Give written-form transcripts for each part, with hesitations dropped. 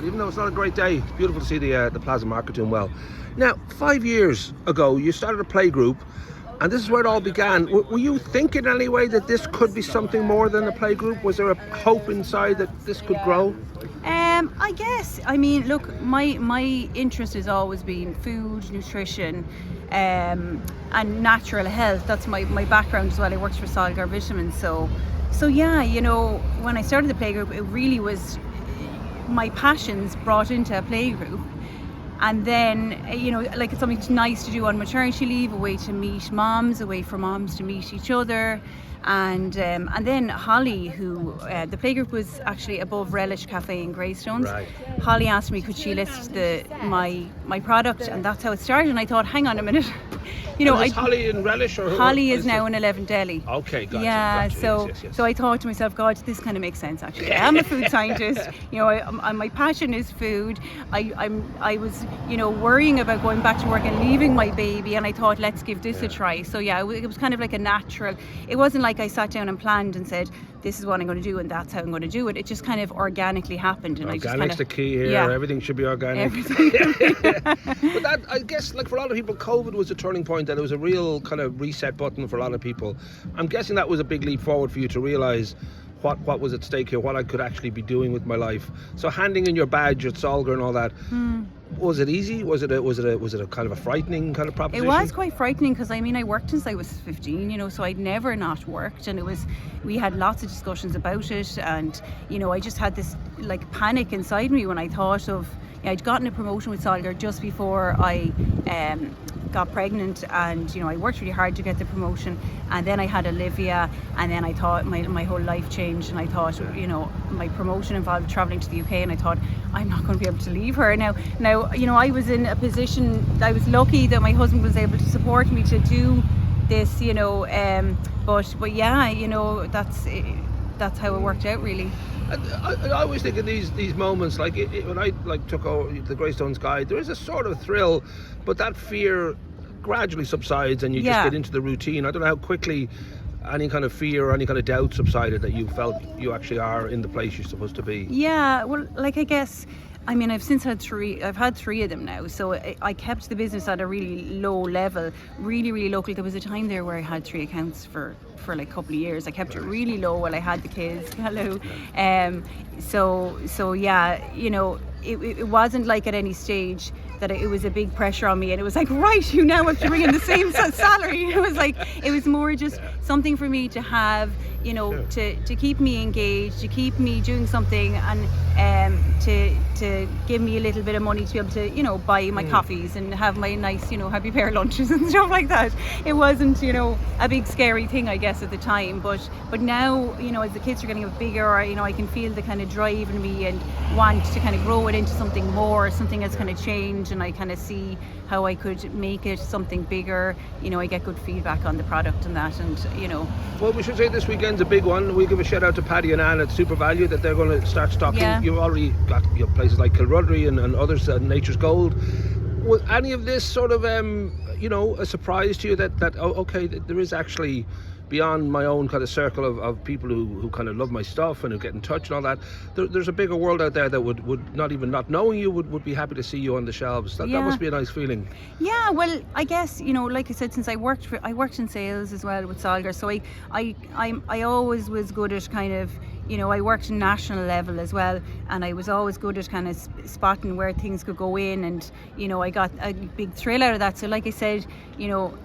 Even though it's not a great day, it's beautiful to see the Plaza Market doing well. Now, 5 years ago, you started a playgroup, and this is where it all began. Were you thinking anyway that this could be something more than a playgroup? Was there a hope inside that this could grow? I guess. I mean, look, my interest has always been food, nutrition, and natural health. That's my background as well. I worked for Solgar Vitamins, so yeah, you know, when I started the playgroup, it really was my passions brought into a playgroup. And then, you know, like it's something nice to do on maternity leave, a way to meet moms, a way for moms to meet each other. And then Holly, who the playgroup was actually above Relish Cafe in Greystones. Right. Holly asked me could she list my product, and that's how it started. And I thought, hang on a minute, you know, is Holly in Relish or Holly is now in 11 Daly. Okay, gotcha. Yeah, gotcha. Yes. so I thought to myself, God, this kind of makes sense actually. I am a food scientist. You know, my passion is food. I was, you know, worrying about going back to work and leaving my baby, and I thought, let's give this a try. So yeah, it was kind of like a natural. It wasn't like I sat down and planned and said, this is what I'm going to do and that's how I'm going to do it. It just kind of organically happened. And Organic's the key here. Yeah. Everything should be organic. Everything. But that, I guess, like for a lot of people, COVID was a turning point, that it was a real kind of reset button for a lot of people. I'm guessing that was a big leap forward for you to realise what was at stake here, what I could actually be doing with my life. So handing in your badge at Solgar and all that, was it easy? Was it a kind of a frightening kind of proposition? It was quite frightening because I mean I worked since I was 15, you know, so I'd never not worked, and we had lots of discussions about it, and you know I just had this like panic inside me when I thought of, I'd gotten a promotion with Solgar just before I got pregnant, and you know I worked really hard to get the promotion, and then I had Olivia, and then I thought my whole life changed, and I thought, you know, my promotion involved traveling to the UK, and I thought I'm not going to be able to leave her now, you know, I was in a position, I was lucky that my husband was able to support me to do this, you know, but yeah, you know, that's how it worked out really. I always think of these moments, like when I took over the Greystones guide, there is a sort of thrill, but that fear gradually subsides and you just get into the routine. I don't know how quickly any kind of fear or any kind of doubt subsided, that you felt you actually are in the place you're supposed to be. Yeah, well, like I guess, I mean, I've had three of them now, so I kept the business at a really low level, really local. There was a time there where I had 3 accounts for like a couple of years. I kept it really low while I had the kids. Hello. So yeah, you know, it wasn't like at any stage that it was a big pressure on me, and it was like, right, you now have to bring in the same salary. It was like, it was more just something for me to have, you know, to keep me engaged, to keep me doing something, and to give me a little bit of money to be able to, you know, buy my coffees and have my nice, you know, happy pair lunches and stuff like that. It wasn't, you know, a big scary thing, I guess, at the time, but now, you know, as the kids are getting a bit bigger, you know, I can feel the kind of drive in me and want to kind of grow it into something more, something that's kind of changed, and I kind of see how I could make it something bigger. You know, I get good feedback on the product and that, and you know. Well, we should say this weekend's a big one. We give a shout out to Paddy and Anne at SuperValu that they're going to start stocking. Yeah. You've already got places like Kilrudry and others, Nature's Gold. Was any of this sort of, you know, a surprise to you that okay, there is actually, beyond my own kind of circle of people who kind of love my stuff and who get in touch and all that, there's a bigger world out there that would not even not knowing you would be happy to see you on the shelves. That must be a nice feeling. Yeah, well, I guess, you know, like I said, since I worked in sales as well with Solgar, so I always was good at kind of, you know, I worked in national level as well, and I was always good at kind of spotting where things could go in, and you know, I got a big thrill out of that. So like I said, you know,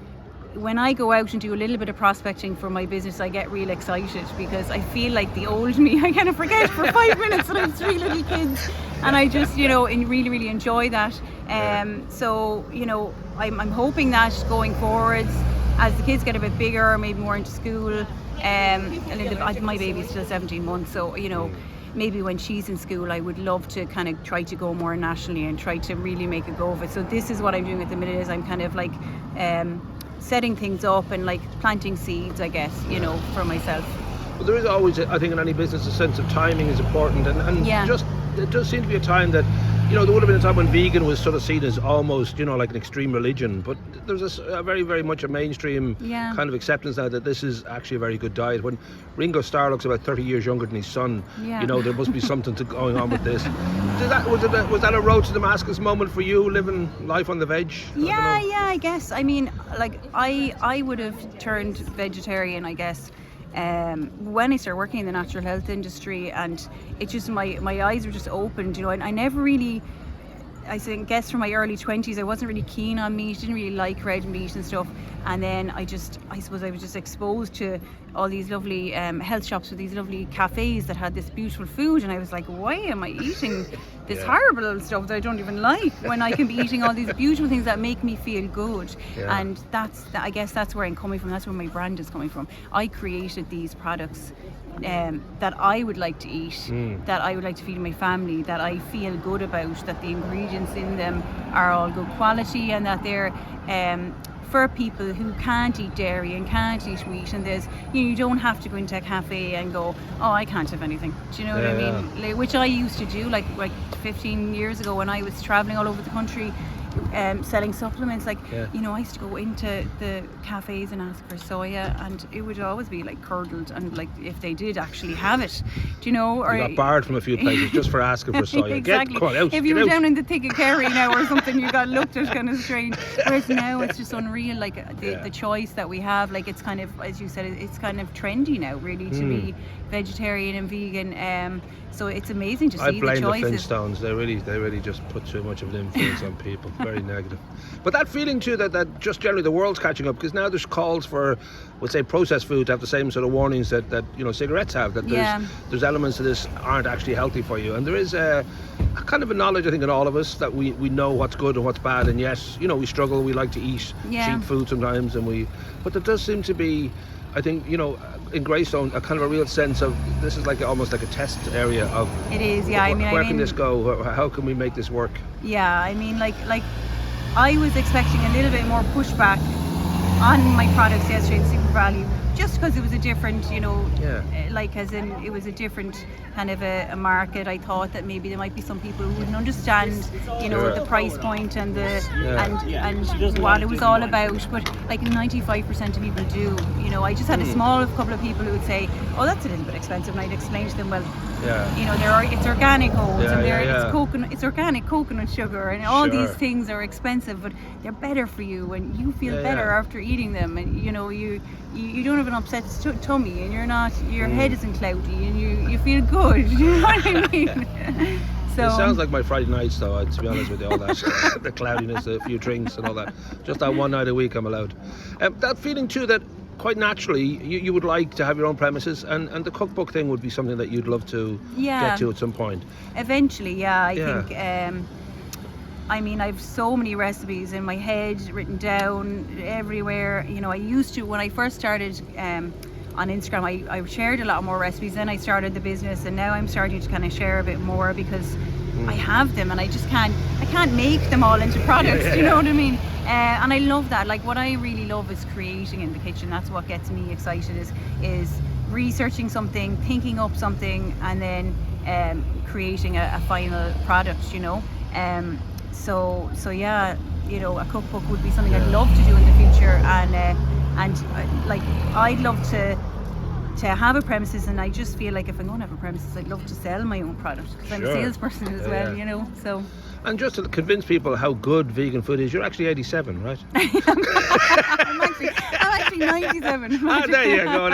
when I go out and do a little bit of prospecting for my business, I get real excited because I feel like the old me. I kind of forget for 5 minutes that I have 3 little kids, and I just, you know, really enjoy that. So, you know, I'm hoping that going forwards, as the kids get a bit bigger, maybe more into school, my baby's still 17 months, so, you know, maybe when she's in school, I would love to kind of try to go more nationally and try to really make a go of it. So this is what I'm doing at the minute, is I'm kind of like setting things up and like planting seeds, I guess, you know, for myself. But there is always, I think, in any business, a sense of timing is important, and just it does seem to be a time that you know, there would have been a time when vegan was sort of seen as almost, you know, like an extreme religion, but there's a very, very much a mainstream kind of acceptance now that this is actually a very good diet. When Ringo Starr looks about 30 years younger than his son, you know, there must be something going on with this. Was that a road to Damascus moment for you, living life on the veg? Yeah, I guess. I mean, like, I would have turned vegetarian, I guess, when I started working in the natural health industry, and it just, my eyes were just opened, you know, and I never really, I guess from my early 20s, I wasn't really keen on meat, didn't really like red meat and stuff. And then I suppose I was just exposed to all these lovely health shops with these lovely cafes that had this beautiful food, and I was like, why am I eating this horrible stuff that I don't even like when I can be eating all these beautiful things that make me feel good? And I guess that's where I'm coming from. That's where my brand is coming from. I created these products that I would like to eat, that I would like to feed my family, that I feel good about, that the ingredients in them are all good quality, and that they're for people who can't eat dairy and can't eat wheat. And there's, you don't have to go into a cafe and go, oh, I can't have anything. Do you know what I mean? Like, which I used to do like 15 years ago when I was traveling all over the country, selling supplements. Like, you know, I used to go into the cafes and ask for soya, and it would always be like curdled, and like if they did actually have it, do you know? Or you got barred from a few places just for asking for soya. Exactly. Come on, out, if you were down in the thick of Kerry now or something, you got looked at kind of strange. Whereas now it's just unreal, like the choice that we have. Like, it's kind of, as you said, it's kind of trendy now, really, to be vegetarian and vegan. So it's amazing to see the choices. I blame the Flintstones. They really just put too much of an influence on people. Very negative. But that feeling too that just generally the world's catching up, because now there's calls for, we'll say, processed food to have the same sort of warnings that you know, cigarettes have. That there's elements of this aren't actually healthy for you, and there is a kind of a knowledge, I think, in all of us that we know what's good and what's bad. And yes, you know, we struggle. We like to eat cheap food sometimes, but there does seem to be, I think, you know, in Greystone, a kind of a real sense of this is like almost like a test area of. It is, where can this go? How can we make this work? Yeah, I mean, like I was expecting a little bit more pushback on my products yesterday in SuperValu, just because it was a different, you know, like, as in it was a different kind of a market. I thought that maybe there might be some people who wouldn't understand, you know, the price point and and what it was all about. But like 95% of people do. You know, I just had a small couple of people who would say, "Oh, that's a little bit expensive," and I'd explain to them, well, you know, it's organic oats, and it's organic coconut sugar, and all these things are expensive, but they're better for you, and you feel better after eating them, and you know, you don't have an upset tummy, and your head isn't cloudy, and you feel good. You know what I mean? So, it sounds like my Friday nights, though, to be honest with you, all that the cloudiness, a few drinks and all that. Just that one night a week I'm allowed. That feeling too that quite naturally you would like to have your own premises, and the cookbook thing would be something that you'd love to get to at some point. Eventually, I think I mean, I've so many recipes in my head written down everywhere. You know, I used to, when I first started on Instagram, I shared a lot more recipes. Then I started the business, and now I'm starting to kind of share a bit more because I have them, and I just can't make them all into products. You know what I mean? And I love that. Like, what I really love is creating in the kitchen. That's what gets me excited, is researching something, thinking up something, and then creating a final product, you know. So yeah, you know, a cookbook would be something I'd love to do in the future, and like, I'd love to have a premises, and I just feel like if I'm going to have a premises, I'd love to sell my own product, because I'm a salesperson as well, you know. So. And just to convince people how good vegan food is, you're actually 87, right? I'm actually 97. There you go.